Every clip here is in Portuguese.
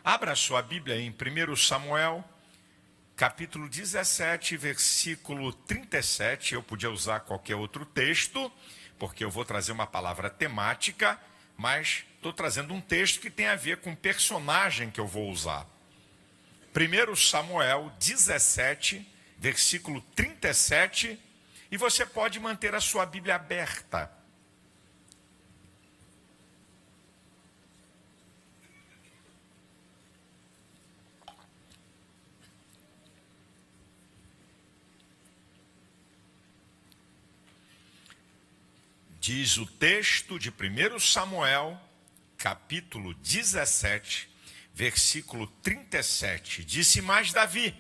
Abra sua Bíblia em 1 Samuel, capítulo 17, versículo 37. Eu podia usar qualquer outro texto, porque eu vou trazer uma palavra temática, mas estou trazendo um texto que tem a ver com o personagem que eu vou usar. 1 Samuel 17, versículo 37, e você pode manter a sua Bíblia aberta. Diz o texto de 1 Samuel, capítulo 17, versículo 37. Disse mais Davi: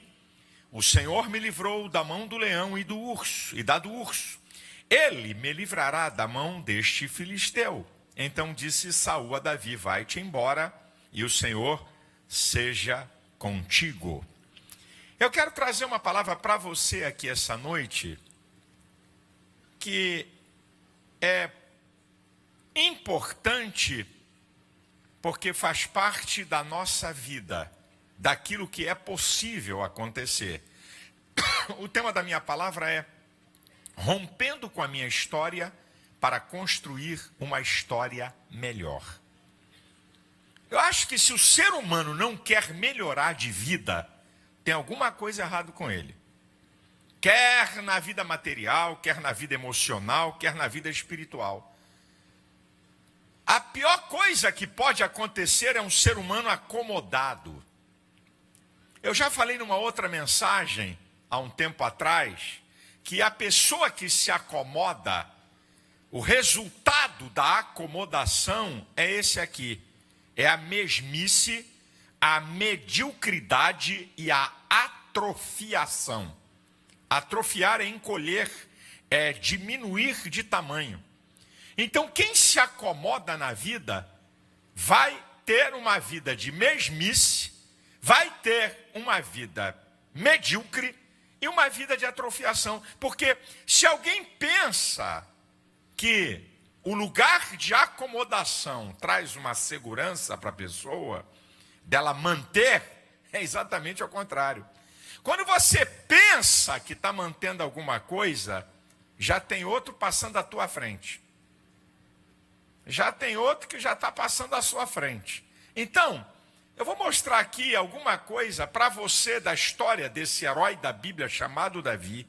o Senhor me livrou da mão do leão e do urso. Ele me livrará da mão deste filisteu. Então disse Saul a Davi: vai-te embora, e o Senhor seja contigo. Eu quero trazer uma palavra para você aqui essa noite, que é importante porque faz parte da nossa vida, daquilo que é possível acontecer. O tema da minha palavra é rompendo com a minha história para construir uma história melhor. Eu acho que se o ser humano não quer melhorar de vida, tem alguma coisa errada com ele. Quer na vida material, quer na vida emocional, quer na vida espiritual. A pior coisa que pode acontecer é um ser humano acomodado. Eu já falei numa outra mensagem, há um tempo atrás, que a pessoa que se acomoda, o resultado da acomodação é esse aqui. É a mesmice, a mediocridade e a atrofiação. Atrofiar é encolher, é diminuir de tamanho. Então, quem se acomoda na vida vai ter uma vida de mesmice, vai ter uma vida medíocre e uma vida de atrofiação. Porque se alguém pensa que o lugar de acomodação traz uma segurança para a pessoa, dela manter, é exatamente ao contrário. Quando você pensa que está mantendo alguma coisa, já tem outro passando à tua frente. Já tem outro que já está passando à sua frente. Então, eu vou mostrar aqui alguma coisa para você da história desse herói da Bíblia chamado Davi.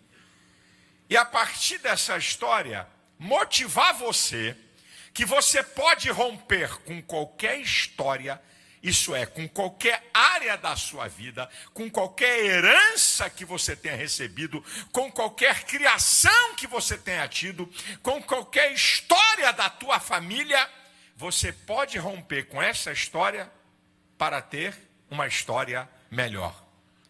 E a partir dessa história, motivar você que você pode romper com qualquer história, isso é, com qualquer área da sua vida, com qualquer herança que você tenha recebido, com qualquer criação que você tenha tido, com qualquer história da tua família, você pode romper com essa história para ter uma história melhor.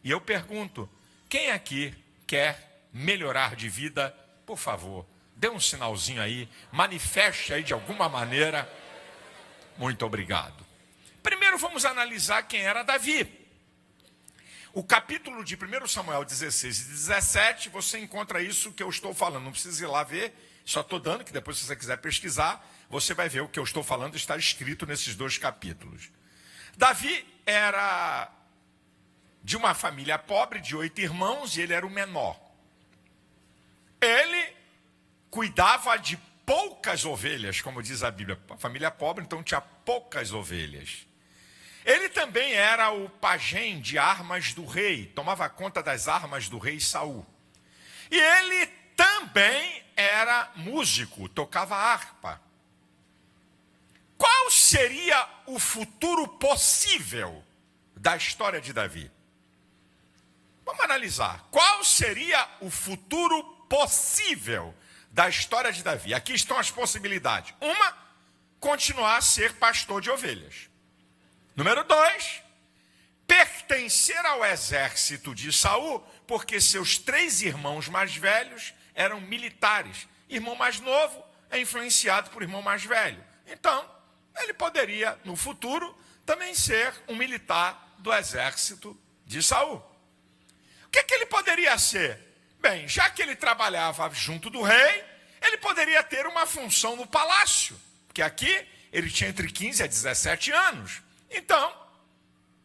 E eu pergunto, quem aqui quer melhorar de vida? Por favor, dê um sinalzinho aí, manifeste aí de alguma maneira. Muito obrigado. Primeiro vamos analisar quem era Davi. O capítulo de 1 Samuel 16 e 17, você encontra isso que eu estou falando. Não precisa ir lá ver, só estou dando, que depois se você quiser pesquisar, você vai ver o que eu estou falando, está escrito nesses dois capítulos. Davi era de uma família pobre, de 8 irmãos, e ele era o menor. Ele cuidava de poucas ovelhas, como diz a Bíblia. A família pobre, então tinha poucas ovelhas. Ele também era o pajem de armas do rei, tomava conta das armas do rei Saul. E ele também era músico, tocava harpa. Qual seria o futuro possível da história de Davi? Vamos analisar. Qual seria o futuro possível da história de Davi? Aqui estão as possibilidades. Uma, continuar a ser pastor de ovelhas. Número 2, pertencer ao exército de Saul, porque seus 3 irmãos mais velhos eram militares. Irmão mais novo é influenciado por irmão mais velho. Então, ele poderia, no futuro, também ser um militar do exército de Saul. O que ele poderia ser? Bem, já que ele trabalhava junto do rei, ele poderia ter uma função no palácio, porque aqui ele tinha entre 15 a 17 anos. Então,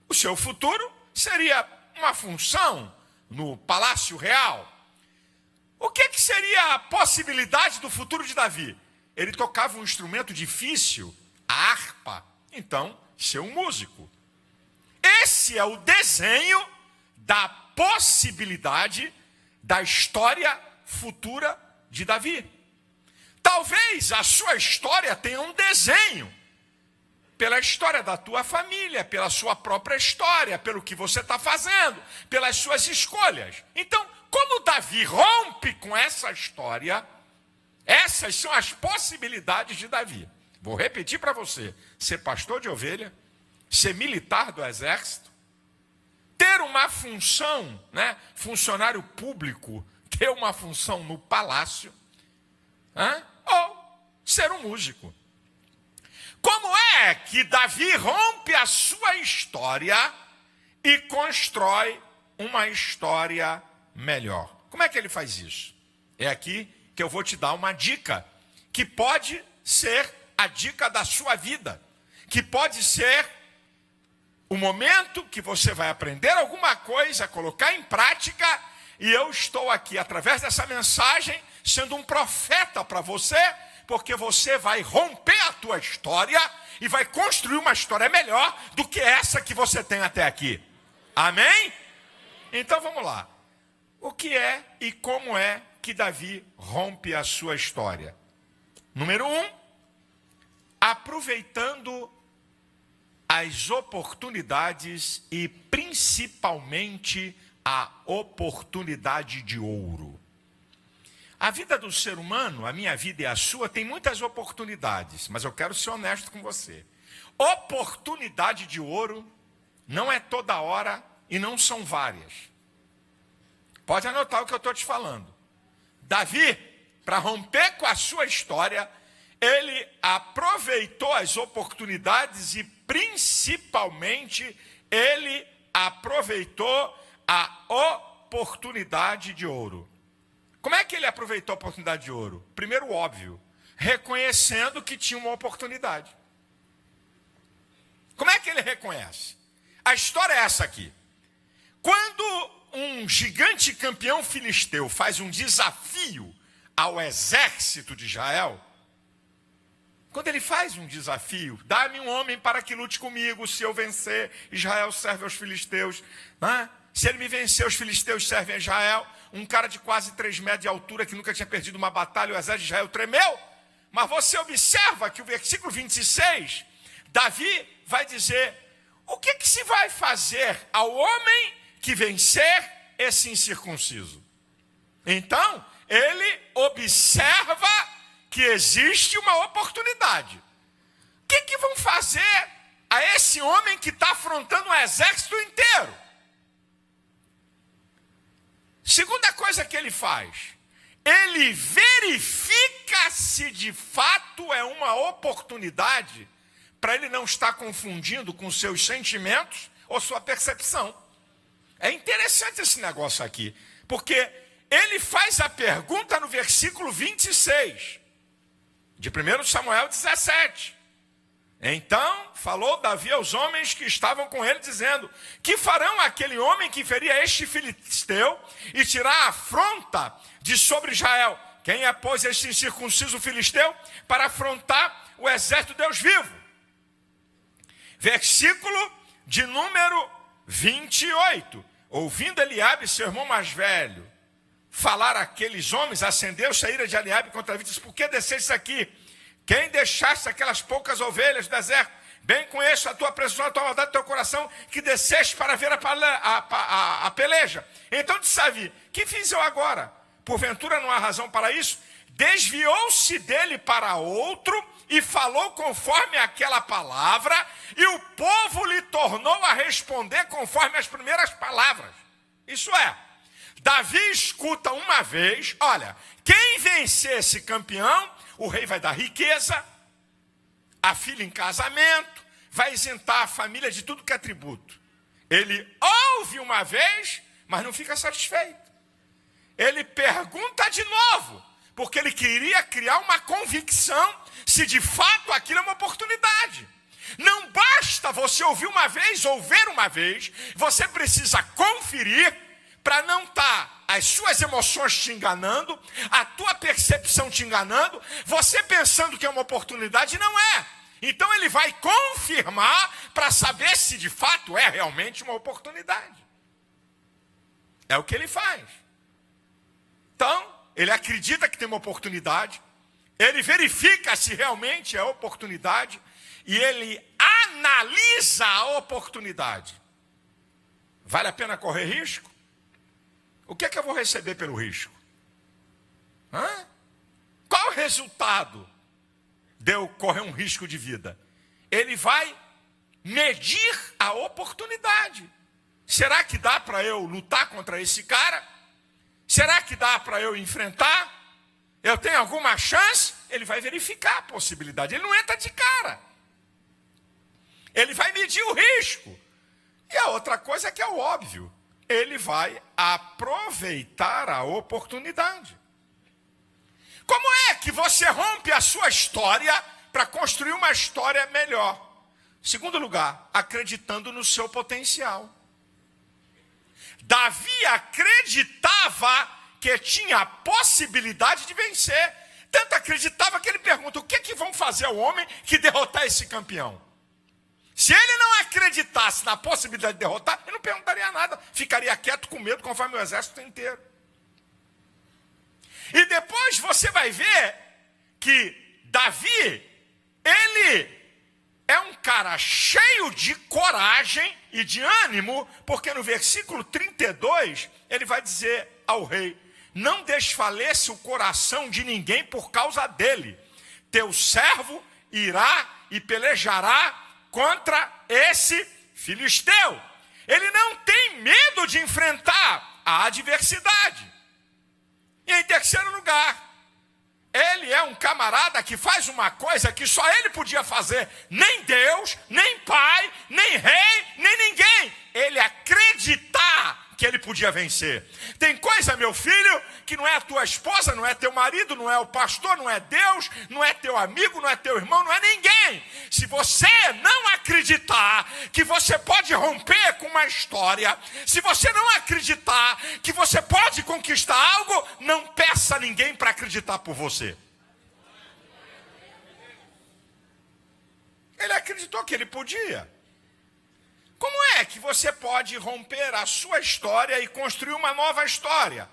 os seu futuro seria uma função no Palácio Real. O que seria a possibilidade do futuro de Davi? Ele tocava um instrumento difícil, a harpa, então ser um músico. Esse é o desenho da possibilidade da história futura de Davi. Talvez a sua história tenha um desenho pela história da tua família, pela sua própria história, pelo que você está fazendo, pelas suas escolhas. Então, como Davi rompe com essa história, essas são as possibilidades de Davi. Vou repetir para você: ser pastor de ovelha, ser militar do exército, ter uma função, funcionário público, ter uma função no palácio, ou ser um músico. Como é que Davi rompe a sua história e constrói uma história melhor? Como é que ele faz isso? É aqui que eu vou te dar uma dica, que pode ser a dica da sua vida, que pode ser o momento que você vai aprender alguma coisa, colocar em prática, e eu estou aqui, através dessa mensagem, sendo um profeta para você, porque você vai romper a tua história e vai construir uma história melhor do que essa que você tem até aqui. Amém? Então vamos lá. O que é e como é que Davi rompe a sua história? Número 1, aproveitando as oportunidades e principalmente a oportunidade de ouro. A vida do ser humano, a minha vida e a sua, tem muitas oportunidades, mas eu quero ser honesto com você. Oportunidade de ouro não é toda hora e não são várias. Pode anotar o que eu estou te falando. Davi, para romper com a sua história, ele aproveitou as oportunidades e principalmente ele aproveitou a oportunidade de ouro. Como é que ele aproveitou a oportunidade de ouro? Primeiro, óbvio, reconhecendo que tinha uma oportunidade. Como é que ele reconhece? A história é essa aqui. Quando um gigante campeão filisteu faz um desafio ao exército de Israel, quando ele faz um desafio, dá-me um homem para que lute comigo, se eu vencer, Israel serve aos filisteus, Se ele me vencer, os filisteus servem a Israel. Um cara de quase 3 metros de altura, que nunca tinha perdido uma batalha, o exército de Israel tremeu. Mas você observa que o versículo 26, Davi vai dizer: o que se vai fazer ao homem que vencer esse incircunciso? Então, ele observa que existe uma oportunidade. O que vão fazer a esse homem que está afrontando um exército inteiro? Segunda coisa que ele faz, ele verifica se de fato é uma oportunidade, para ele não estar confundindo com seus sentimentos ou sua percepção. É interessante esse negócio aqui, porque ele faz a pergunta no versículo 26, de 1 Samuel 17. Então falou Davi aos homens que estavam com ele, dizendo: que farão aquele homem que feria este filisteu e tirar a afronta de sobre Israel? Quem é, pois, este incircunciso filisteu para afrontar o exército de Deus vivo? Versículo de número 28. Ouvindo Eliabe, seu irmão mais velho, falar aqueles homens, acendeu-se a ira de Eliabe contra Davi, disse: por que desceste aqui? Quem deixaste aquelas poucas ovelhas do deserto? Bem conheço a tua presunção, a tua maldade do teu coração, que desceste para ver a peleja. Então disse Davi: que fiz eu agora? Porventura não há razão para isso? Desviou-se dele para outro e falou conforme aquela palavra, e o povo lhe tornou a responder conforme as primeiras palavras. Isso é, Davi escuta uma vez: olha, quem vencer esse campeão, o rei vai dar riqueza, a filha em casamento, vai isentar a família de tudo que é tributo. Ele ouve uma vez, mas não fica satisfeito. Ele pergunta de novo, porque ele queria criar uma convicção se de fato aquilo é uma oportunidade. Não basta você ouvir uma vez ou ver uma vez, você precisa conferir para não estar as suas emoções te enganando, a tua percepção te enganando, você pensando que é uma oportunidade, não é. Então ele vai confirmar para saber se de fato é realmente uma oportunidade. É o que ele faz. Então, ele acredita que tem uma oportunidade, ele verifica se realmente é oportunidade e ele analisa a oportunidade. Vale a pena correr risco? O que é que eu vou receber pelo risco? Qual o resultado de eu correr um risco de vida? Ele vai medir a oportunidade. Será que dá para eu lutar contra esse cara? Será que dá para eu enfrentar? Eu tenho alguma chance? Ele vai verificar a possibilidade. Ele não entra de cara. Ele vai medir o risco. E a outra coisa é que é o óbvio. Ele vai aproveitar a oportunidade. Como é que você rompe a sua história para construir uma história melhor? Segundo lugar, acreditando no seu potencial. Davi acreditava que tinha a possibilidade de vencer. Tanto acreditava que ele pergunta, o que é que vão fazer ao homem que derrotar esse campeão? Se ele não acreditasse na possibilidade de derrotar, ele não perguntaria nada. Ficaria quieto com medo conforme o exército inteiro. E depois você vai ver que Davi, ele é um cara cheio de coragem e de ânimo, porque no versículo 32, ele vai dizer ao rei, não desfaleça o coração de ninguém por causa dele. Teu servo irá e pelejará contra esse filisteu. Ele não tem medo de enfrentar a adversidade. E em terceiro lugar, ele é um camarada que faz uma coisa que só ele podia fazer. Nem Deus, nem pai, nem rei, nem ninguém. Ele acreditar que ele podia vencer. Tem coisa, meu filho, que não é a tua esposa, não é teu marido, não é o pastor, não é Deus, não é teu amigo, não é teu irmão, não é ninguém. Se você não acreditar que você pode romper com uma história, se você não acreditar que você pode conquistar algo, não peça a ninguém para acreditar por você. Ele acreditou que ele podia. Como é que você pode romper a sua história e construir uma nova história?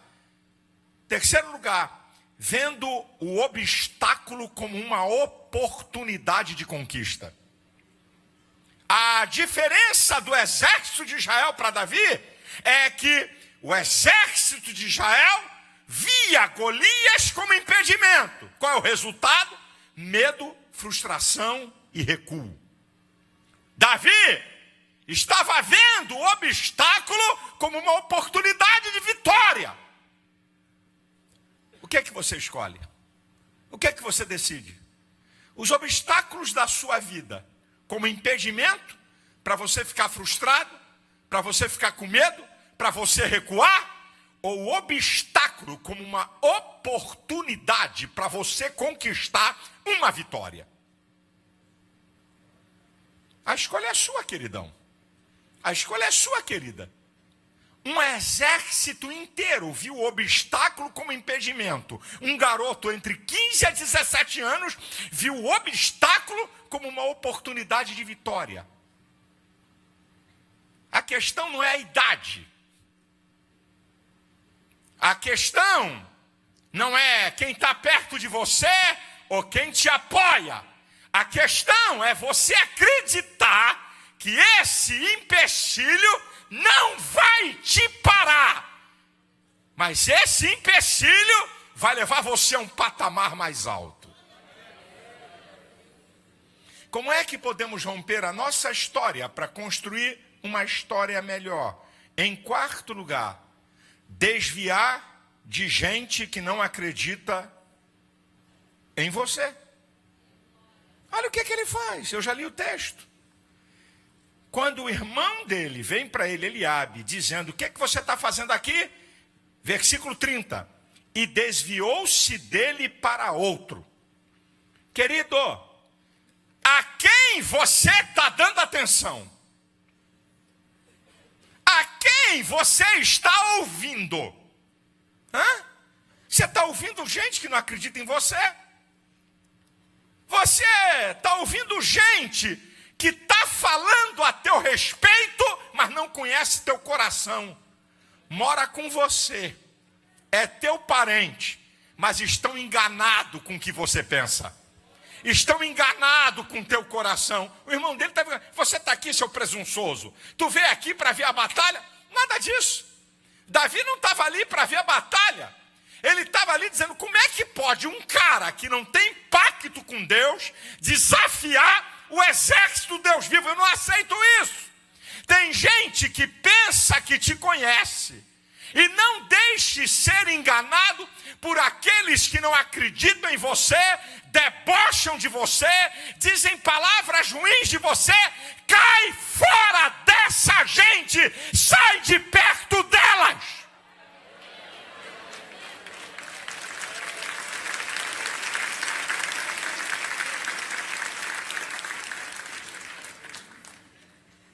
Terceiro lugar, vendo o obstáculo como uma oportunidade de conquista. A diferença do exército de Israel para Davi é que o exército de Israel via Golias como impedimento. Qual é o resultado? Medo, frustração e recuo. Davi estava vendo o obstáculo como uma oportunidade de vitória. O que é que você escolhe? O que é que você decide? Os obstáculos da sua vida como impedimento para você ficar frustrado, para você ficar com medo, para você recuar, ou o obstáculo como uma oportunidade para você conquistar uma vitória? A escolha é sua, queridão. A escolha é sua, querida. Um exército inteiro viu o obstáculo como impedimento. Um garoto entre 15 a 17 anos viu o obstáculo como uma oportunidade de vitória. A questão não é a idade. A questão não é quem está perto de você ou quem te apoia. A questão é você acreditar que esse empecilho não vai te parar. Mas esse empecilho vai levar você a um patamar mais alto. Como é que podemos romper a nossa história para construir uma história melhor? Em quarto lugar, desviar de gente que não acredita em você. Olha o que ele faz, eu já li o texto. Quando o irmão dele vem para ele, Eliabe, dizendo, o que é que você está fazendo aqui? Versículo 30. E desviou-se dele para outro. Querido, a quem quem você está dando atenção? A quem você está ouvindo? Você está ouvindo gente que não acredita em você? Você está ouvindo gente que está falando a teu respeito, mas não conhece teu coração. Mora com você, é teu parente, mas estão enganados com o que você pensa. Estão enganados com o teu coração. O irmão dele está dizendo, você está aqui, seu presunçoso. Tu veio aqui para ver a batalha? Nada disso. Davi não estava ali para ver a batalha. Ele estava ali dizendo, como é que pode um cara que não tem pacto com Deus desafiar o exército do Deus vivo? Eu não aceito isso. Tem gente que pensa que te conhece. E não deixe ser enganado por aqueles que não acreditam em você, debocham de você, dizem palavras ruins de você. Cai fora dessa gente, sai de perto delas.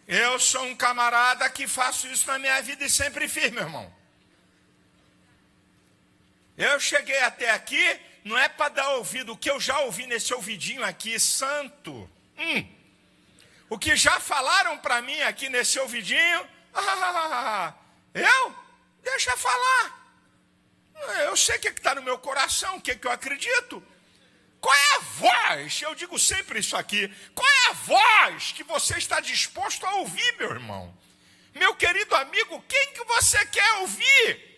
Eu sou um camarada que faço isso na minha vida e sempre fiz, meu irmão. Eu cheguei até aqui, não é para dar ouvido, o que eu já ouvi nesse ouvidinho aqui, santo. O que já falaram para mim aqui nesse ouvidinho, deixa falar. Eu sei o que está no meu coração, o que eu acredito. Qual é a voz? Eu digo sempre isso aqui. Qual é a voz que você está disposto a ouvir, meu irmão? Meu querido amigo, quem que você quer ouvir?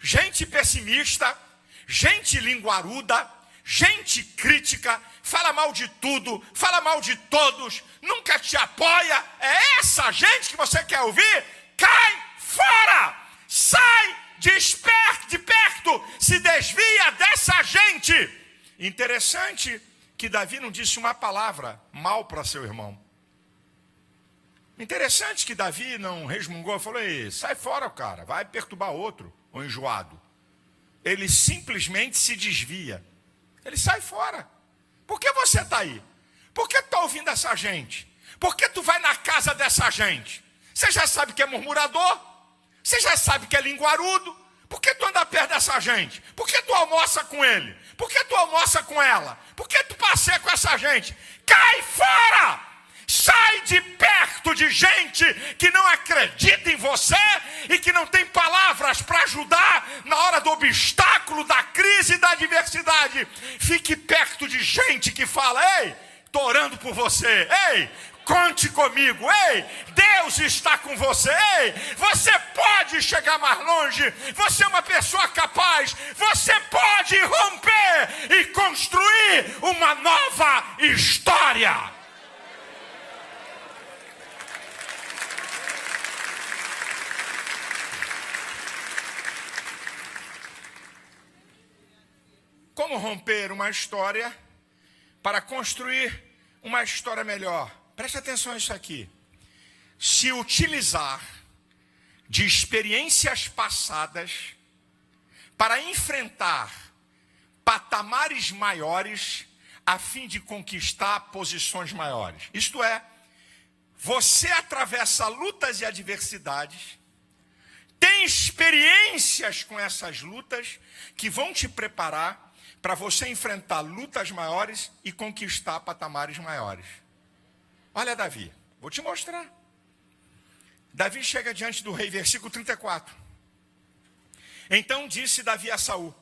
Gente pessimista, gente linguaruda, gente crítica, fala mal de tudo, fala mal de todos, nunca te apoia. É essa gente que você quer ouvir? Cai fora! Sai de perto, se desvia dessa gente. Interessante que Davi não disse uma palavra mal para seu irmão. Interessante que Davi não resmungou, falou, sai fora, cara, vai perturbar outro, ou enjoado. Ele simplesmente se desvia. Ele sai fora. Por que você está aí? Por que tu está ouvindo essa gente? Por que tu vai na casa dessa gente? Você já sabe que é murmurador? Você já sabe que é linguarudo? Por que tu anda perto dessa gente? Por que tu almoça com ele? Por que tu almoça com ela? Por que tu passeia com essa gente? Cai fora! Sai de perto de gente que não acredita em você e que não tem palavras para ajudar na hora do obstáculo, da crise e da adversidade. Fique perto de gente que fala, estou orando por você, conte comigo, Deus está com você, você pode chegar mais longe, você é uma pessoa capaz, você pode romper e construir uma nova história. Como romper uma história para construir uma história melhor? Preste atenção nisso aqui. Se utilizar de experiências passadas para enfrentar patamares maiores a fim de conquistar posições maiores. Isto é, você atravessa lutas e adversidades, tem experiências com essas lutas que vão te preparar para você enfrentar lutas maiores e conquistar patamares maiores. Olha Davi, vou te mostrar. Davi chega diante do rei, versículo 34. Então disse Davi a Saul,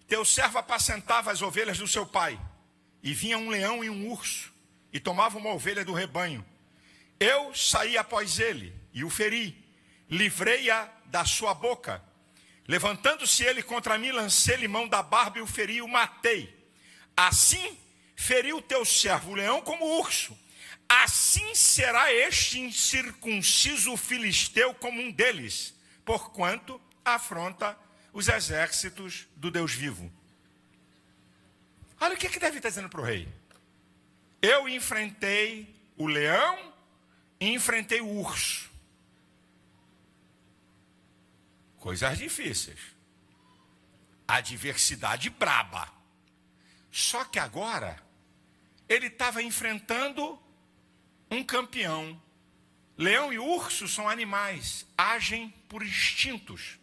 teu servo apacentava as ovelhas do seu pai, e vinha um leão e um urso, e tomava uma ovelha do rebanho. Eu saí após ele, e o feri, livrei-a da sua boca. Levantando-se ele contra mim, lancei-lhe mão da barba e o feri e o matei. Assim feriu teu servo, o leão como o urso. Assim será este incircunciso filisteu como um deles, porquanto afronta os exércitos do Deus vivo. Olha o que Davi está dizendo para o rei. Eu enfrentei o leão e enfrentei o urso. Coisas difíceis. Adversidade braba. Só que agora, ele estava enfrentando um campeão. Leão e urso são animais, agem por instintos.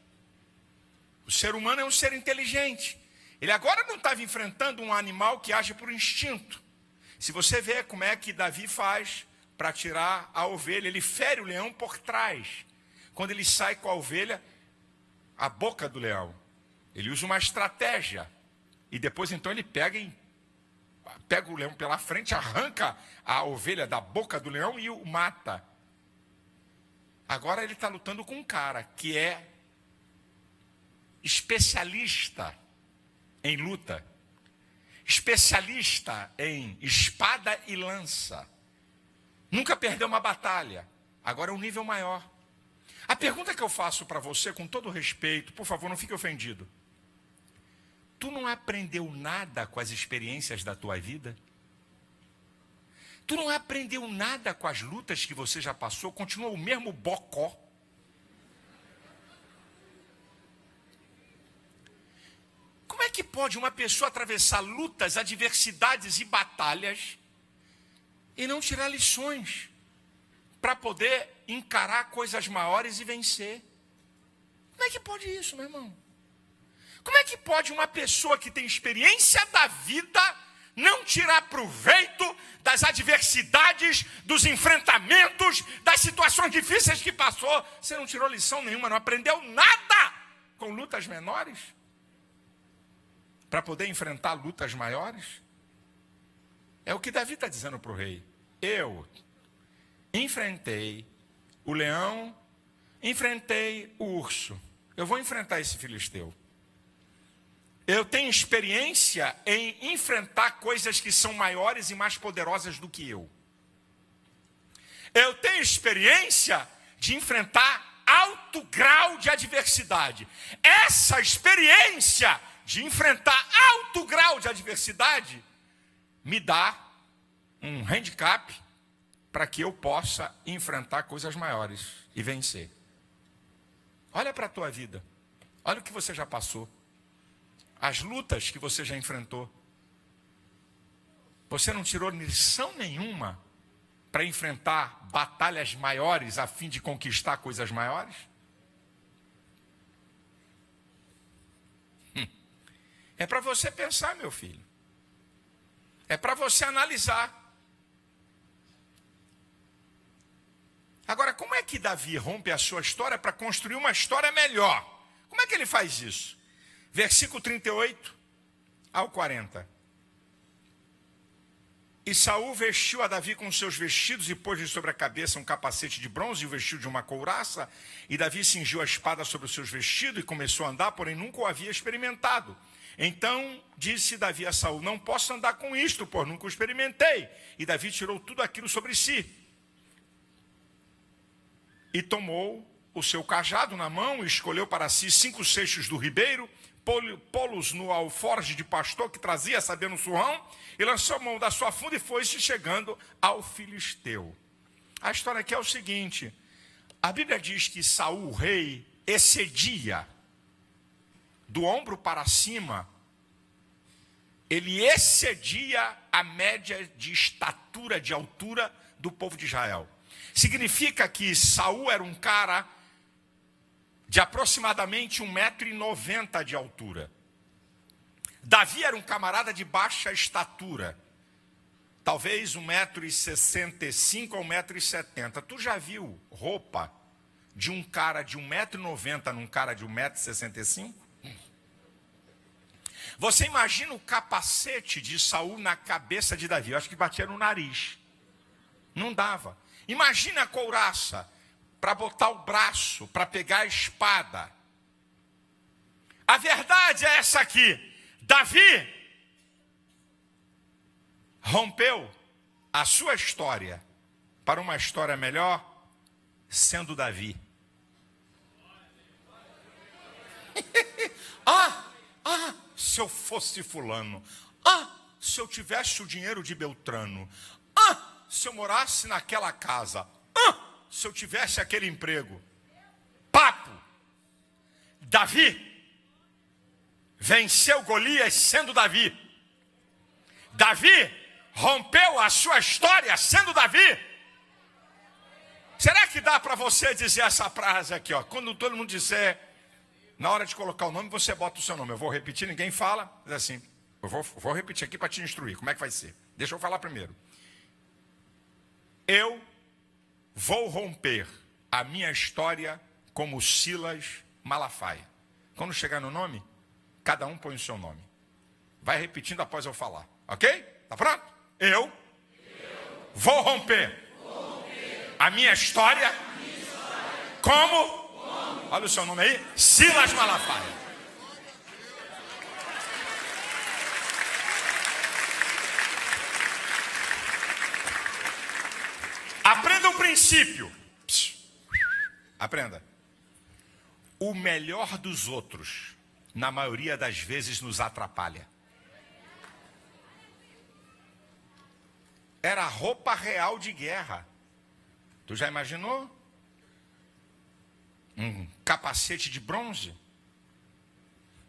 O ser humano é um ser inteligente. Ele agora não estava enfrentando um animal que age por instinto. Se você vê como é que Davi faz para tirar a ovelha, ele fere o leão por trás. Quando ele sai com a ovelha, a boca do leão. Ele usa uma estratégia. E depois então ele pega o leão pela frente, arranca a ovelha da boca do leão e o mata. Agora ele está lutando com um cara que é especialista em luta, especialista em espada e lança. Nunca perdeu uma batalha. Agora é um nível maior. A pergunta que eu faço para você, com todo respeito, por favor, não fique ofendido. Tu não aprendeu nada com as experiências da tua vida? Tu não aprendeu nada com as lutas que você já passou? Continua o mesmo bocó? Como é que pode uma pessoa atravessar lutas, adversidades e batalhas e não tirar lições para poder encarar coisas maiores e vencer? Como é que pode isso, meu irmão? Como é que pode uma pessoa que tem experiência da vida não tirar proveito das adversidades, dos enfrentamentos, das situações difíceis que passou? Você não tirou lição nenhuma, não aprendeu nada com lutas menores para poder enfrentar lutas maiores? É o que Davi está dizendo para o rei. Eu enfrentei o leão, enfrentei o urso. Eu vou enfrentar esse filisteu. Eu tenho experiência em enfrentar coisas que são maiores e mais poderosas do que eu. Eu tenho experiência de enfrentar alto grau de adversidade. Essa experiência de enfrentar alto grau de adversidade me dá um handicap para que eu possa enfrentar coisas maiores e vencer. Olha para a tua vida. Olha o que você já passou. As lutas que você já enfrentou. Você não tirou lição nenhuma para enfrentar batalhas maiores a fim de conquistar coisas maiores? É para você pensar, meu filho. É para você analisar. Agora, como é que Davi rompe a sua história para construir uma história melhor? Como é que ele faz isso? Versículo 38 ao 40. E Saul vestiu a Davi com seus vestidos e pôs-lhe sobre a cabeça um capacete de bronze e o vestiu de uma couraça. E Davi cingiu a espada sobre os seus vestidos e começou a andar, porém nunca o havia experimentado. Então disse Davi a Saul: não posso andar com isto, pois nunca o experimentei. E Davi tirou tudo aquilo sobre si. E tomou o seu cajado na mão e escolheu para si 5 seixos do ribeiro, pô-los no alforje de pastor que trazia, sabendo o surrão, e lançou a mão da sua funda e foi-se chegando ao filisteu. A história aqui é o seguinte: a Bíblia diz que Saul, o rei, excedia do ombro para cima, ele excedia a média de estatura, de altura do povo de Israel. Significa que Saul era um cara de aproximadamente 1,90 m de altura. Davi era um camarada de baixa estatura, talvez 1,65 m ou 1,70 m. Tu já viu roupa de um cara de 1,90 m num cara de 1,65 m? Você imagina o capacete de Saul na cabeça de Davi? Eu acho que batia no nariz. Não dava. Imagina a couraça para botar o braço, para pegar a espada. A verdade é essa aqui: Davi rompeu a sua história para uma história melhor, sendo Davi. Se eu fosse fulano. Se eu tivesse o dinheiro de Beltrano. Se eu morasse naquela casa. Se eu tivesse aquele emprego. Papo. Davi venceu Golias sendo Davi. Davi rompeu a sua história sendo Davi. Será que dá para você dizer essa frase aqui, ó? Quando todo mundo disser, na hora de colocar o nome, você bota o seu nome. Eu vou repetir, ninguém fala. Diz assim, eu vou repetir aqui para te instruir. Como é que vai ser? Deixa eu falar primeiro. Eu vou romper a minha história como Silas Malafaia. Quando chegar no nome, cada um põe o seu nome. Vai repetindo após eu falar. Ok? Tá pronto? Eu vou romper a minha história como... Olha o seu nome aí. Silas Malafaia. Aprenda um princípio. Aprenda. O melhor dos outros, na maioria das vezes, nos atrapalha. Era a roupa real de guerra. Tu já imaginou? Um capacete de bronze?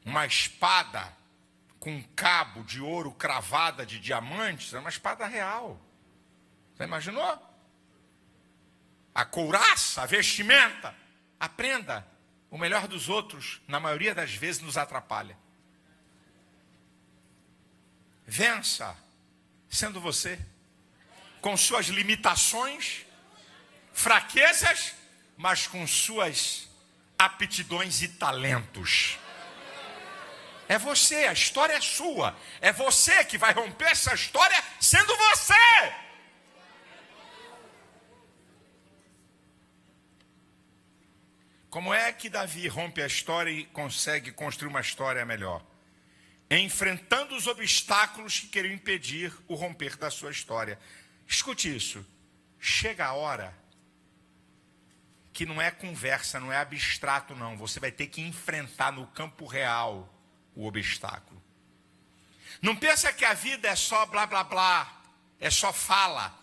Uma espada com um cabo de ouro cravada de diamantes? Era uma espada real. Já imaginou? A couraça, a vestimenta. Aprenda. O melhor dos outros, na maioria das vezes, nos atrapalha. Vença sendo você. Com suas limitações, fraquezas, mas com suas aptidões e talentos. É você, a história é sua. É você que vai romper essa história sendo você. Como é que Davi rompe a história e consegue construir uma história melhor? Enfrentando os obstáculos que queriam impedir o romper da sua história. Escute isso. Chega a hora que não é conversa, não é abstrato, não. Você vai ter que enfrentar no campo real o obstáculo. Não pensa que a vida é só blá, blá, blá. É só fala.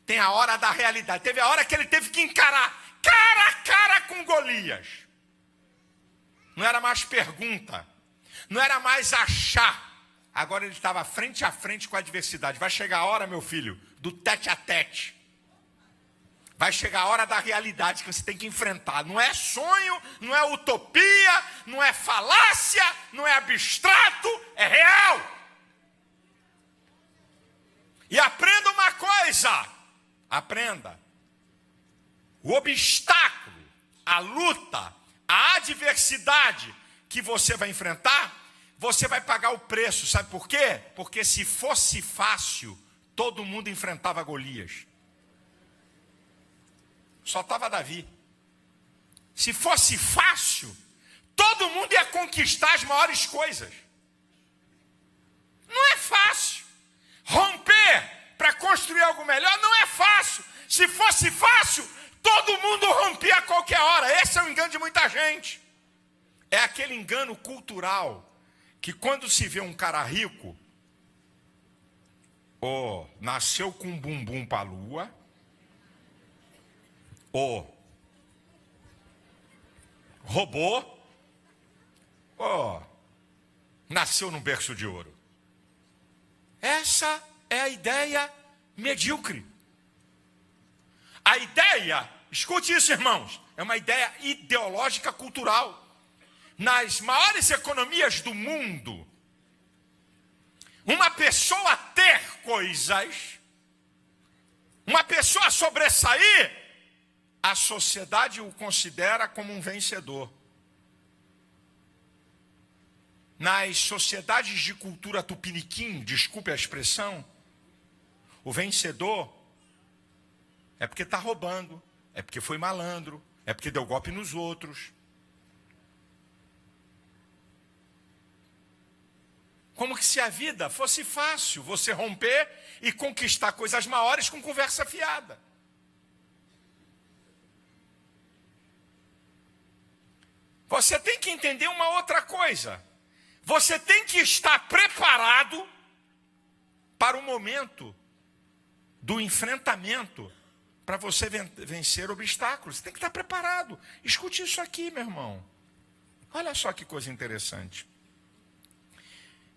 Tem a hora da realidade. Teve a hora que ele teve que encarar cara a cara com Golias. Não era mais pergunta. Não era mais achar. Agora ele estava frente a frente com a adversidade. Vai chegar a hora, meu filho, do tete a tete. Vai chegar a hora da realidade que você tem que enfrentar. Não é sonho, não é utopia, não é falácia, não é abstrato, é real. E aprenda uma coisa. Aprenda. O obstáculo, a luta, a adversidade que você vai enfrentar, você vai pagar o preço. Sabe por quê? Porque se fosse fácil, todo mundo enfrentava Golias. Só estava Davi. Se fosse fácil, todo mundo ia conquistar as maiores coisas. Não é fácil. Romper para construir algo melhor não é fácil. Se fosse fácil, todo mundo rompia a qualquer hora. Esse é o engano de muita gente. É aquele engano cultural que quando se vê um cara rico, ou nasceu com um bumbum para a lua, ou roubou, ou nasceu num berço de ouro. Essa é a ideia medíocre. A ideia, escute isso, irmãos, é uma ideia ideológica cultural. Nas maiores economias do mundo, uma pessoa ter coisas, uma pessoa sobressair, a sociedade o considera como um vencedor. Nas sociedades de cultura tupiniquim, desculpe a expressão, o vencedor é porque está roubando, é porque foi malandro, é porque deu golpe nos outros. Como que se a vida fosse fácil, você romper e conquistar coisas maiores com conversa fiada. Você tem que entender uma outra coisa. Você tem que estar preparado para o momento do enfrentamento, para você vencer obstáculos. Você tem que estar preparado. Escute isso aqui, meu irmão. Olha só que coisa interessante.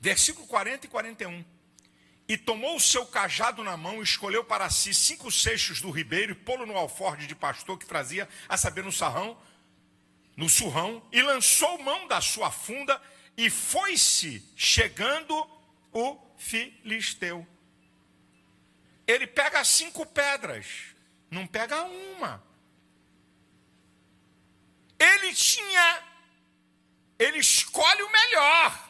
Versículo 40 e 41. e tomou o seu cajado na mão, escolheu para si 5 seixos do ribeiro, e pô-lo no alforje de pastor que trazia, a saber, no surrão, e lançou mão da sua funda, e foi-se chegando o filisteu. Ele pega 5 pedras, não pega uma. Ele escolhe o melhor.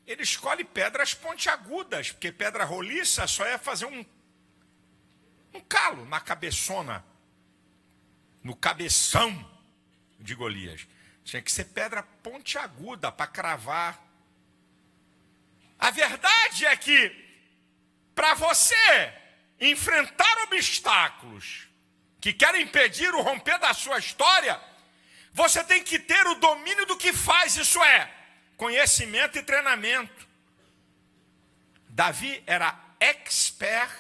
Ele escolhe pedras pontiagudas, porque pedra roliça só é fazer um calo na cabeçona, no cabeção de Golias. Tinha que ser pedra pontiaguda para cravar. A verdade é que, para você enfrentar obstáculos que querem impedir o romper da sua história, você tem que ter o domínio do que faz, isso é, conhecimento e treinamento. Davi era expert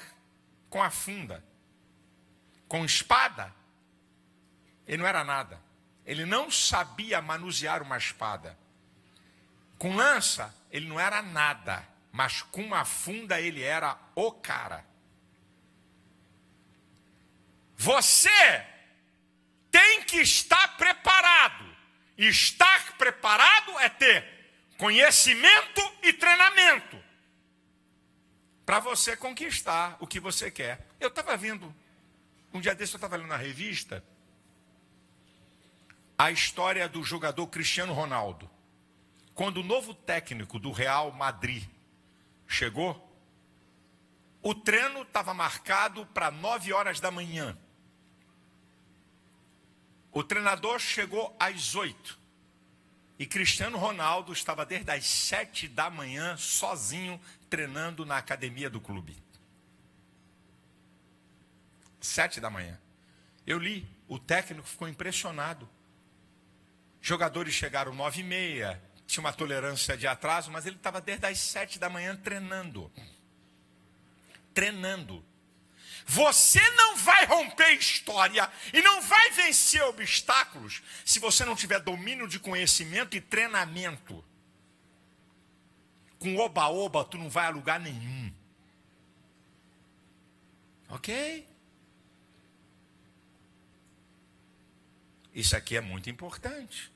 com a funda. Com espada, ele não era nada. Ele não sabia manusear uma espada. Com lança, ele não era nada. Mas com uma funda, ele era o cara. Você tem que estar preparado. Estar preparado é ter conhecimento e treinamento para você conquistar o que você quer. Eu estava vendo, um dia desse eu estava lendo na revista, a história do jogador Cristiano Ronaldo. Quando o novo técnico do Real Madrid chegou, o treino estava marcado para 9 horas da manhã. O treinador chegou às 8. E Cristiano Ronaldo estava desde as 7 da manhã, sozinho, treinando na academia do clube. 7 da manhã. Eu li, o técnico ficou impressionado. Jogadores chegaram 9h30, tinha uma tolerância de atraso, mas ele estava desde as 7 da manhã treinando. Treinando. Você não vai romper história e não vai vencer obstáculos se você não tiver domínio de conhecimento e treinamento. Com oba-oba, tu não vai a lugar nenhum. Ok? Isso aqui é muito importante.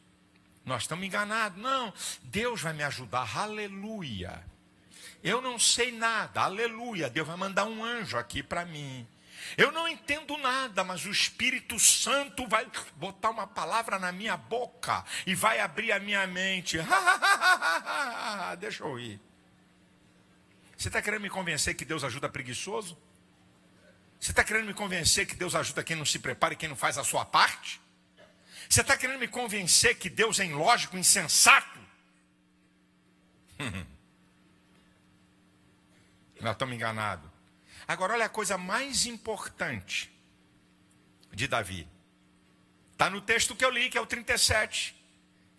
Nós estamos enganados. Não, Deus vai me ajudar. Aleluia. Eu não sei nada, aleluia, Deus vai mandar um anjo aqui para mim. Eu não entendo nada, mas o Espírito Santo vai botar uma palavra na minha boca e vai abrir a minha mente. Deixa eu ir. Você está querendo me convencer que Deus ajuda preguiçoso? Você está querendo me convencer que Deus ajuda quem não se prepara e quem não faz a sua parte? Você está querendo me convencer que Deus é ilógico, insensato? Nós estamos enganados. Agora, olha a coisa mais importante de Davi. Está no texto que eu li, que é o 37.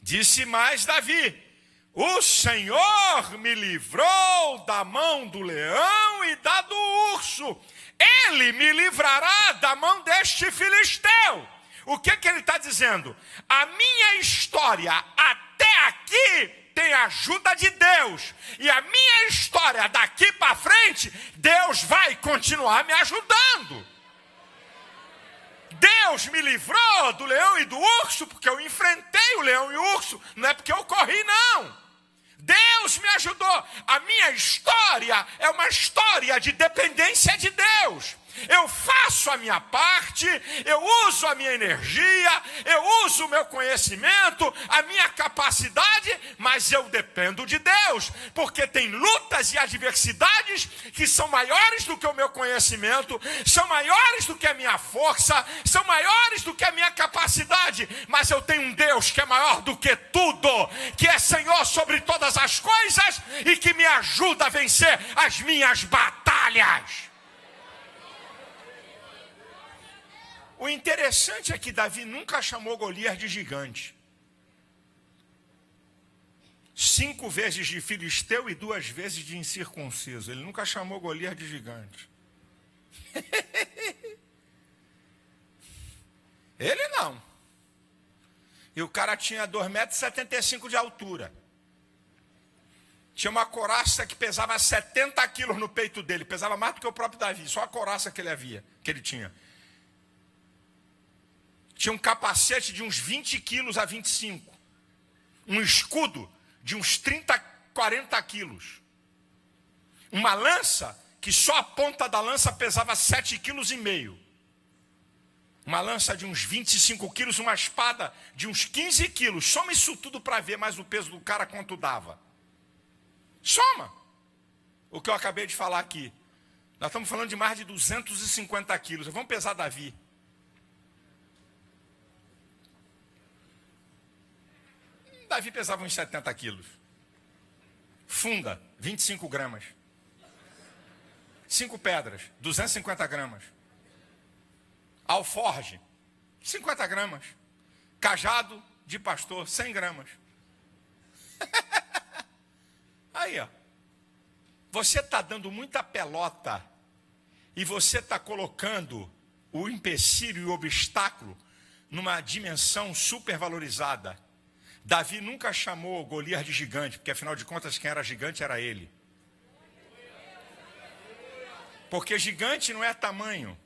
Disse mais Davi: o Senhor me livrou da mão do leão e da do urso. Ele me livrará da mão deste filisteu. O que ele está dizendo? A minha história até aqui tem ajuda de Deus. E a minha história daqui para frente, Deus vai continuar me ajudando. Deus me livrou do leão e do urso, porque eu enfrentei o leão e o urso. Não é porque eu corri, não. Deus me ajudou. A minha história é uma história de dependência de Deus. Eu faço a minha parte, eu uso a minha energia, eu uso o meu conhecimento, a minha capacidade, mas eu dependo de Deus, porque tem lutas e adversidades que são maiores do que o meu conhecimento, são maiores do que a minha força, são maiores do que a minha capacidade, mas eu tenho um Deus que é maior do que tudo, que é Senhor sobre todas as coisas e que me ajuda a vencer as minhas batalhas. O interessante é que Davi nunca chamou Golias de gigante. 5 vezes de filisteu e 2 vezes de incircunciso. Ele nunca chamou Golias de gigante. Ele não. E o cara tinha 2,75 m de altura. Tinha uma couraça que pesava 70 quilos no peito dele. Pesava mais do que o próprio Davi. Só a couraça que ele tinha. Tinha um capacete de uns 20 quilos a 25. Um escudo de uns 30, 40 quilos. Uma lança que só a ponta da lança pesava 7,5 kg. Uma lança de uns 25 quilos, uma espada de uns 15 quilos. Soma isso tudo para ver mais o peso do cara quanto dava. Soma o que eu acabei de falar aqui. Nós estamos falando de mais de 250 quilos. Vamos pesar Davi. Davi pesava uns 70 quilos. Funda, 25 gramas. 5 pedras, 250 gramas. Alforge, 50 gramas. Cajado de pastor, 100 gramas. Aí, ó. Você está dando muita pelota e você está colocando o empecilho e o obstáculo numa dimensão supervalorizada. Davi nunca chamou Golias de gigante, porque afinal de contas quem era gigante era ele. Porque gigante não é tamanho.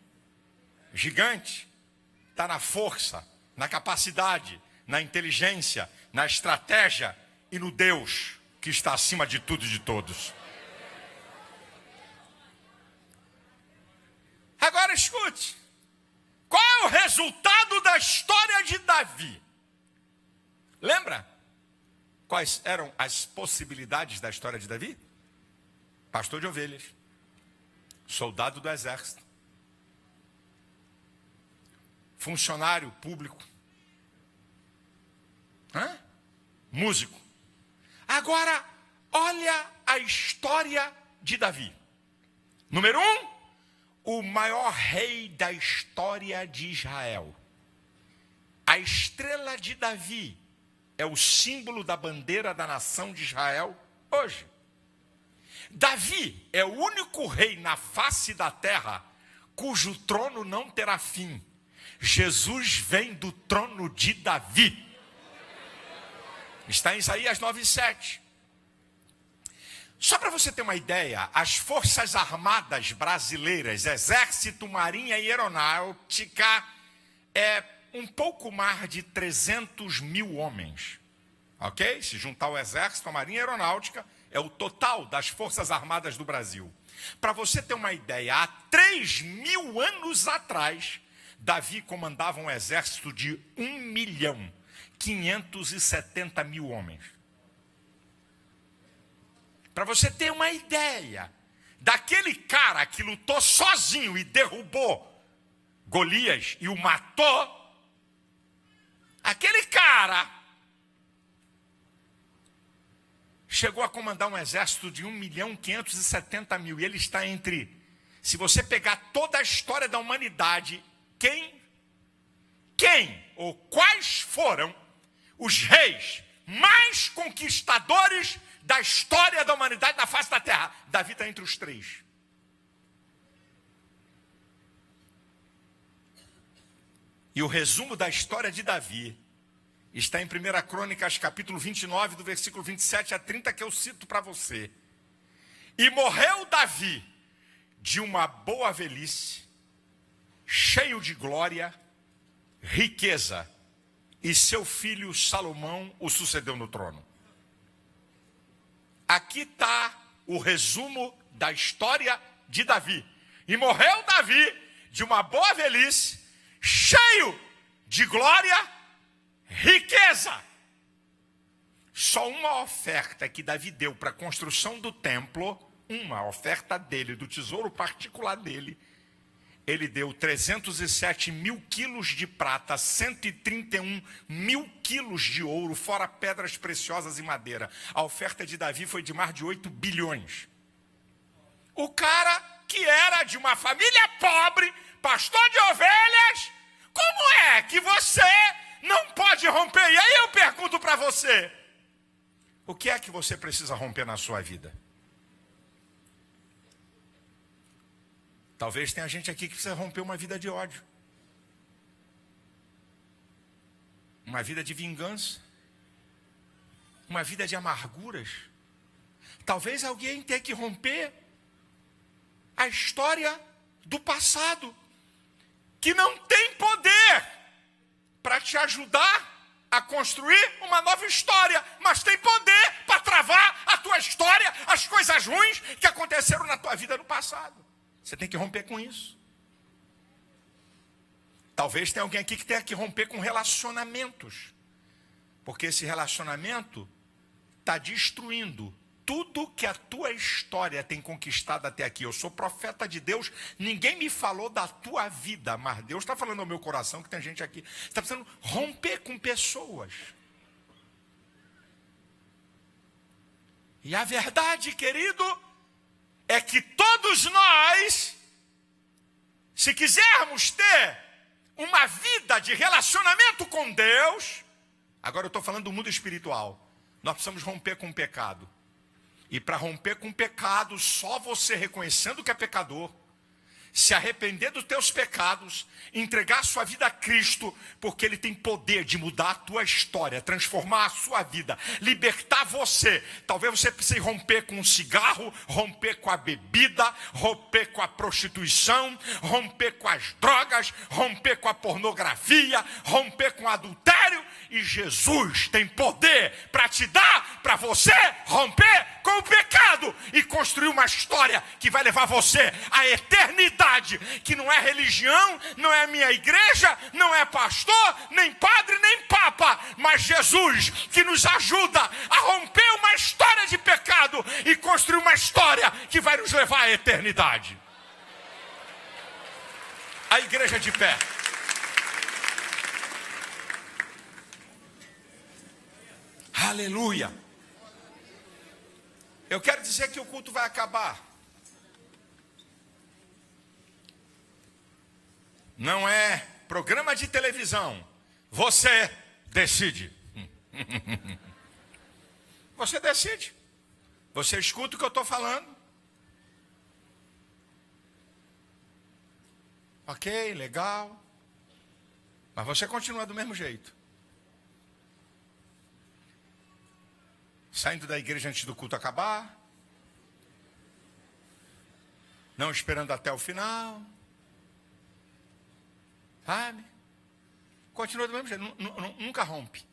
Gigante está na força, na capacidade, na inteligência, na estratégia e no Deus que está acima de tudo e de todos. Agora escute. Qual é o resultado da história de Davi? Lembra? Quais eram as possibilidades da história de Davi? Pastor de ovelhas. Soldado do exército. Funcionário público. Músico. Agora, olha a história de Davi. Número 1, o maior rei da história de Israel. A estrela de Davi é o símbolo da bandeira da nação de Israel hoje. Davi é o único rei na face da terra cujo trono não terá fim. Jesus vem do trono de Davi. Está em Isaías 9:7. Só para você ter uma ideia, as Forças Armadas Brasileiras, Exército, Marinha e Aeronáutica, é um pouco mais de 300 mil homens. Ok? Se juntar o Exército, a Marinha e a Aeronáutica, é o total das Forças Armadas do Brasil. Para você ter uma ideia, há 3.000 anos atrás, Davi comandava um exército de 1.570.000 homens. Para você ter uma ideia, daquele cara que lutou sozinho e derrubou Golias e o matou, aquele cara chegou a comandar um exército de 1.570.000. E ele está entre, se você pegar toda a história da humanidade, quem ou quais foram os reis mais conquistadores da história da humanidade na face da terra? Davi está entre os 3. E o resumo da história de Davi está em 1 Crônicas, capítulo 29, do versículo 27 a 30, que eu cito para você. E morreu Davi de uma boa velhice, cheio de glória, riqueza, e seu filho Salomão o sucedeu no trono. Aqui está o resumo da história de Davi. E morreu Davi de uma boa velhice, cheio de glória, riqueza. Só uma oferta que Davi deu para a construção do templo, uma oferta dele, do tesouro particular dele, ele deu 307 mil quilos de prata, 131 mil quilos de ouro, fora pedras preciosas e madeira. A oferta de Davi foi de mais de 8 bilhões. O cara que era de uma família pobre, pastor de ovelhas, como é que você não pode romper? E aí eu pergunto para você, o que é que você precisa romper na sua vida? Talvez tenha gente aqui que precisa romper uma vida de ódio. Uma vida de vingança. Uma vida de amarguras. Talvez alguém tenha que romper a história do passado, que não tem poder para te ajudar a construir uma nova história, mas tem poder para travar a tua história, as coisas ruins que aconteceram na tua vida no passado. Você tem que romper com isso. Talvez tenha alguém aqui que tenha que romper com relacionamentos, porque esse relacionamento está destruindo tudo que a tua história tem conquistado até aqui. Eu sou profeta de Deus, ninguém me falou da tua vida, mas Deus está falando ao meu coração que tem gente aqui. Você está precisando romper com pessoas. E a verdade, querido, é que todos nós, se quisermos ter uma vida de relacionamento com Deus, agora eu estou falando do mundo espiritual, nós precisamos romper com o pecado. E para romper com o pecado, só você reconhecendo que é pecador, se arrepender dos teus pecados, entregar a sua vida a Cristo, porque Ele tem poder de mudar a tua história, transformar a sua vida, libertar você. Talvez você precise romper com o cigarro, romper com a bebida, romper com a prostituição, romper com as drogas, romper com a pornografia, romper com o adultério. E Jesus tem poder para te dar, para você romper com o pecado e construir uma história que vai levar você à eternidade, que não é religião, não é minha igreja, não é pastor, nem padre, nem papa, mas Jesus que nos ajuda a romper uma história de pecado e construir uma história que vai nos levar à eternidade. A igreja de pé. Aleluia. Eu quero dizer que o culto vai acabar. Não é programa de televisão. Você decide. Você decide. Você escuta o que eu estou falando. Ok, legal. Mas você continua do mesmo jeito. Saindo da igreja antes do culto acabar. Não esperando até o final. Sabe? Continua do mesmo jeito. Nunca rompe.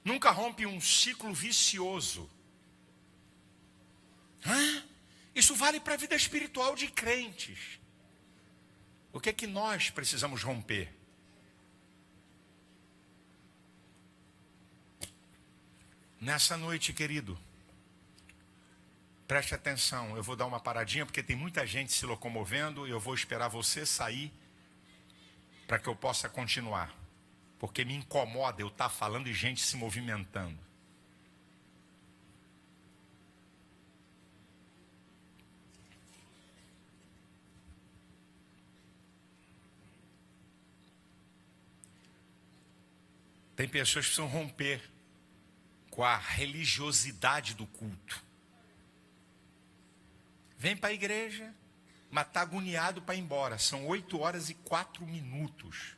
Nunca rompe um ciclo vicioso. Isso vale para a vida espiritual de crentes. O que é que nós precisamos romper? Nessa noite, querido, preste atenção, eu vou dar uma paradinha, porque tem muita gente se locomovendo, e eu vou esperar você sair, para que eu possa continuar, porque me incomoda eu estar falando e gente se movimentando. Tem pessoas que precisam romper com a religiosidade do culto. Vem para a igreja, mas está agoniado para ir embora. São 8h04.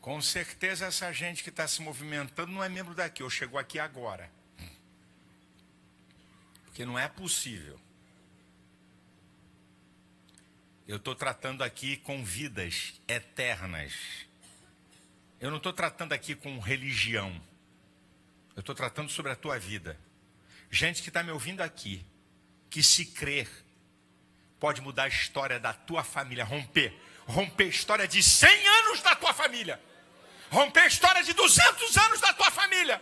Com certeza essa gente que está se movimentando não é membro daqui, ou chegou aqui agora. Porque não é possível. Eu estou tratando aqui com vidas eternas. Eu não estou tratando aqui com religião. Eu estou tratando sobre a tua vida. Gente que está me ouvindo aqui, que se crer, pode mudar a história da tua família, romper a história de 100 anos da tua família. Romper a história de 200 anos da tua família.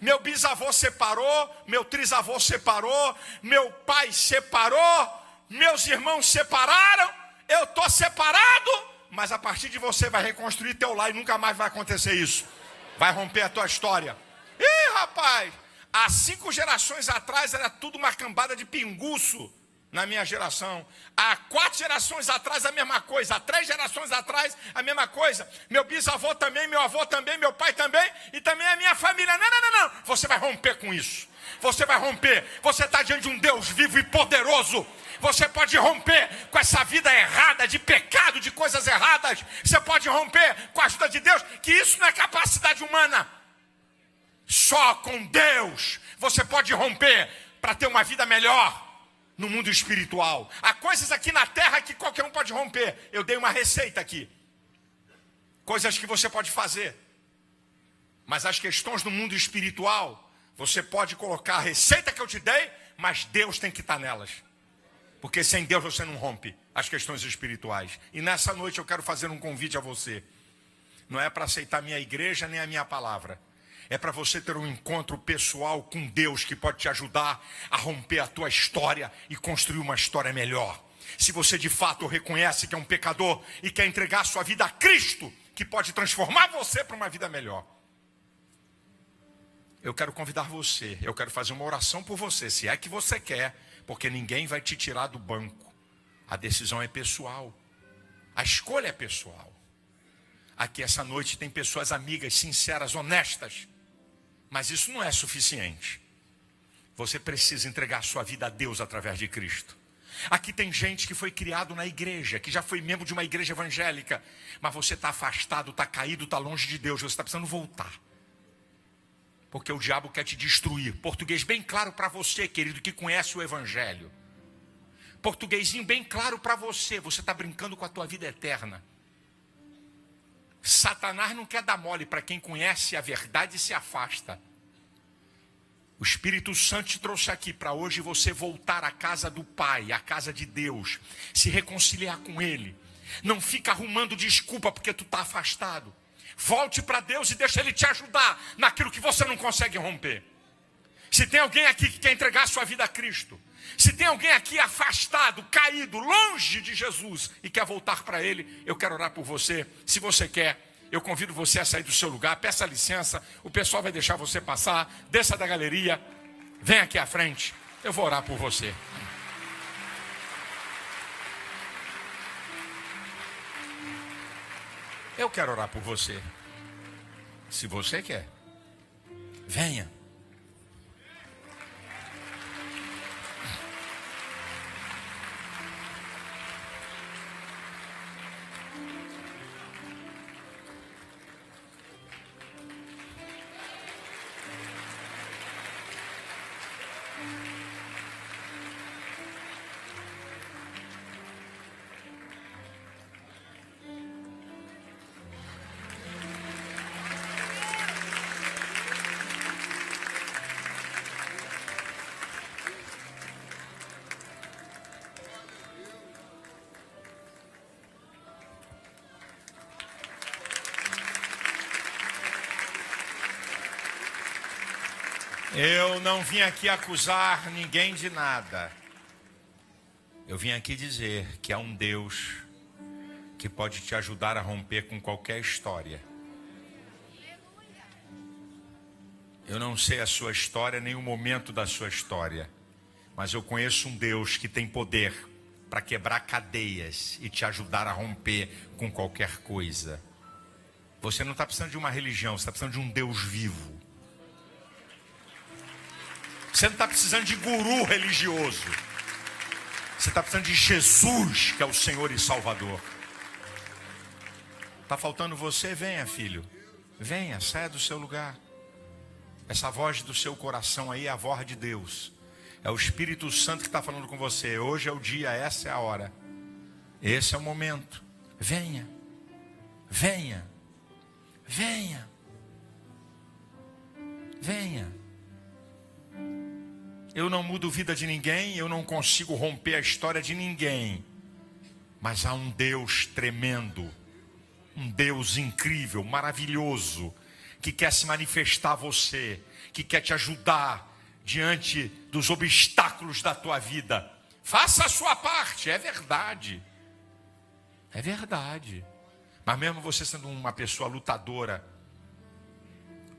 Meu bisavô separou, meu trisavô separou, meu pai separou, meus irmãos separaram, eu estou separado, mas a partir de você vai reconstruir teu lar e nunca mais vai acontecer isso. Vai romper a tua história. Ih, rapaz, há 5 gerações atrás era tudo uma cambada de pinguço. Na minha geração, há 4 gerações atrás a mesma coisa, há 3 gerações atrás a mesma coisa, meu bisavô também, meu avô também, meu pai também, e também a minha família. Não, você vai romper com isso, Você vai romper. Você está diante de um Deus vivo e poderoso. Você pode romper com essa vida errada, de pecado, de coisas erradas. Você pode romper com a ajuda de Deus, que isso não é capacidade humana. Só com Deus você pode romper para ter uma vida melhor no mundo espiritual. Há coisas aqui na terra que qualquer um pode romper. Eu dei uma receita aqui. Coisas que você pode fazer. Mas as questões do mundo espiritual, você pode colocar a receita que eu te dei, mas Deus tem que estar nelas. Porque sem Deus você não rompe as questões espirituais. E nessa noite eu quero fazer um convite a você. Não é para aceitar minha igreja nem a minha palavra. É para você ter um encontro pessoal com Deus que pode te ajudar a romper a tua história e construir uma história melhor. Se você de fato reconhece que é um pecador e quer entregar sua vida a Cristo, que pode transformar você para uma vida melhor. Eu quero convidar você, eu quero fazer uma oração por você, se é que você quer, porque ninguém vai te tirar do banco. A decisão é pessoal. A escolha é pessoal. Aqui essa noite tem pessoas amigas, sinceras, honestas. Mas isso não é suficiente. Você precisa entregar sua vida a Deus através de Cristo. Aqui tem gente que foi criado na igreja, que já foi membro de uma igreja evangélica. Mas você está afastado, está caído, está longe de Deus. Você está precisando voltar. Porque o diabo quer te destruir. Português bem claro para você, querido, que conhece o evangelho. Portuguesinho bem claro para você. Você está brincando com a tua vida eterna. Satanás não quer dar mole para quem conhece a verdade e se afasta. O Espírito Santo te trouxe aqui para hoje você voltar à casa do Pai, à casa de Deus, se reconciliar com Ele. Não fica arrumando desculpa porque tu está afastado. Volte para Deus e deixa Ele te ajudar naquilo que você não consegue romper. Se tem alguém aqui que quer entregar sua vida a Cristo, se tem alguém aqui afastado, caído, longe de Jesus e quer voltar para Ele, eu quero orar por você. Se você quer, eu convido você a sair do seu lugar, peça licença, o pessoal vai deixar você passar, desça da galeria, vem aqui à frente, eu vou orar por você. Eu quero orar por você. Se você quer, venha. Eu não vim aqui acusar ninguém de nada. Eu vim aqui dizer que há um Deus que pode te ajudar a romper com qualquer história. Eu não sei a sua história, nem o momento da sua história. Mas eu conheço um Deus que tem poder para quebrar cadeias e te ajudar a romper com qualquer coisa. Você não está precisando de uma religião, você está precisando de um Deus vivo. Você não está precisando de guru religioso. Você está precisando de Jesus, que é o Senhor e Salvador. Está faltando você? Venha, filho. Venha, saia do seu lugar. Essa voz do seu coração aí é a voz de Deus. É o Espírito Santo que está falando com você. Hoje é o dia, essa é a hora. Esse é o momento. Venha. Venha. Venha. Venha. Eu não mudo a vida de ninguém, eu não consigo romper a história de ninguém. Mas há um Deus tremendo, um Deus incrível, maravilhoso, que quer se manifestar a você, que quer te ajudar diante dos obstáculos da tua vida. Faça a sua parte, é verdade. É verdade. Mas mesmo você sendo uma pessoa lutadora,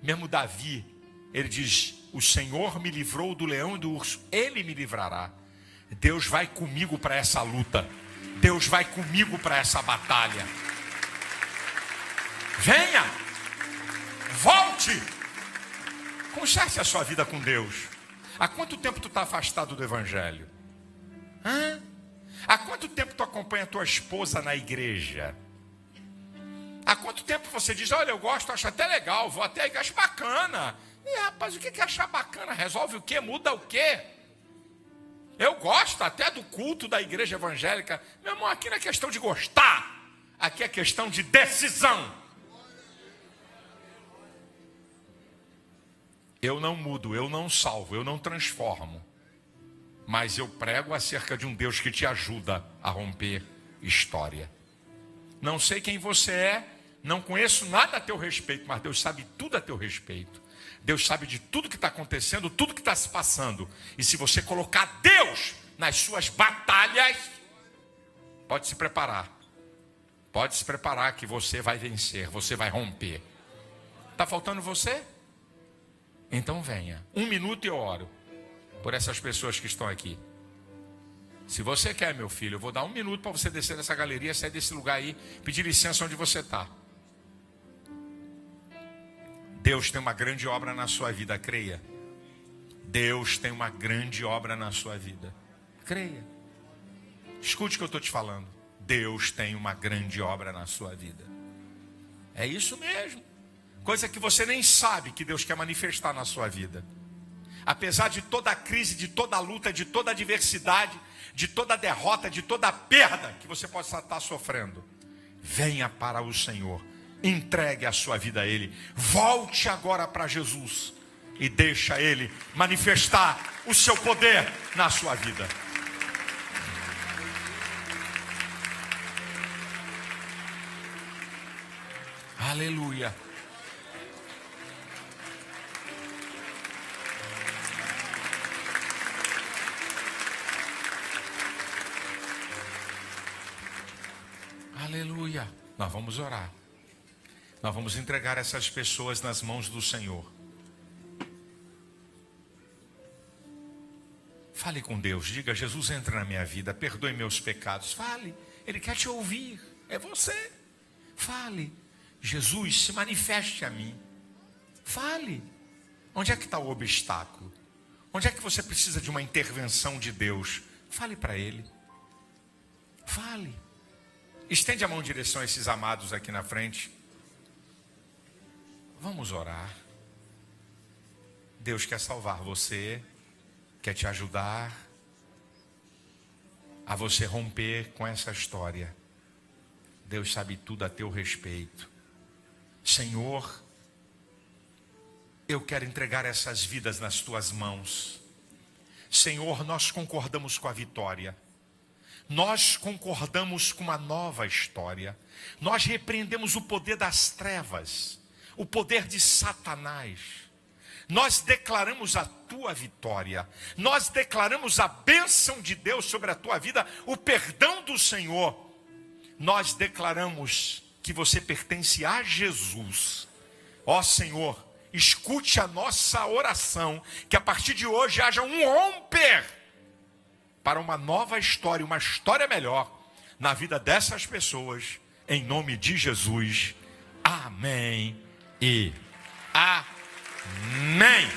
mesmo Davi, ele diz: o Senhor me livrou do leão e do urso, Ele me livrará. Deus vai comigo para essa luta. Deus vai comigo para essa batalha. Venha, volte, conserte a sua vida com Deus. Há quanto tempo tu está afastado do evangelho? Hã? Há quanto tempo tu acompanha a tua esposa na igreja? Há quanto tempo você diz, olha, eu gosto, acho até legal, vou até a igreja, acho bacana. E rapaz, o que é achar bacana? Resolve o quê? Muda o quê? Eu gosto até do culto da igreja evangélica. Meu irmão, aqui não é questão de gostar. Aqui é questão de decisão. Eu não mudo, eu não salvo, eu não transformo. Mas eu prego acerca de um Deus que te ajuda a romper história. Não sei quem você é, não conheço nada a teu respeito, mas Deus sabe tudo a teu respeito. Deus sabe de tudo que está acontecendo, tudo que está se passando. E se você colocar Deus nas suas batalhas, pode se preparar. Pode se preparar que você vai vencer, você vai romper. Está faltando você? Então venha. 1 minuto e eu oro por essas pessoas que estão aqui. Se você quer, meu filho, eu vou dar 1 minuto para você descer dessa galeria, sair desse lugar aí, pedir licença onde você está. Deus tem uma grande obra na sua vida, creia. Deus tem uma grande obra na sua vida. Creia. Escute o que eu estou te falando. Deus tem uma grande obra na sua vida. É isso mesmo. Coisa que você nem sabe que Deus quer manifestar na sua vida. Apesar de toda a crise, de toda a luta, de toda a adversidade, de toda a derrota, de toda a perda que você possa estar sofrendo, venha para o Senhor, entregue a sua vida a Ele, volte agora para Jesus e deixa Ele manifestar o seu poder na sua vida. Aleluia. Aleluia. Nós vamos orar. Nós vamos entregar essas pessoas nas mãos do Senhor. Fale com Deus. Diga, Jesus, entra na minha vida. Perdoe meus pecados. Fale. Ele quer te ouvir. É você. Fale. Jesus, se manifeste a mim. Fale. Onde é que está o obstáculo? Onde é que você precisa de uma intervenção de Deus? Fale para Ele. Fale. Estende a mão em direção a esses amados aqui na frente. Vamos orar. Deus quer salvar você, quer te ajudar a você romper com essa história. Deus sabe tudo a teu respeito. Senhor, eu quero entregar essas vidas nas tuas mãos. Senhor, nós concordamos com a vitória. Nós concordamos com uma nova história. Nós repreendemos o poder das trevas, o poder de Satanás. Nós declaramos a tua vitória. Nós declaramos a bênção de Deus sobre a tua vida, o perdão do Senhor. Nós declaramos que você pertence a Jesus. Ó Senhor, escute a nossa oração, que a partir de hoje haja um romper para uma nova história, uma história melhor na vida dessas pessoas, em nome de Jesus. Amém e amém.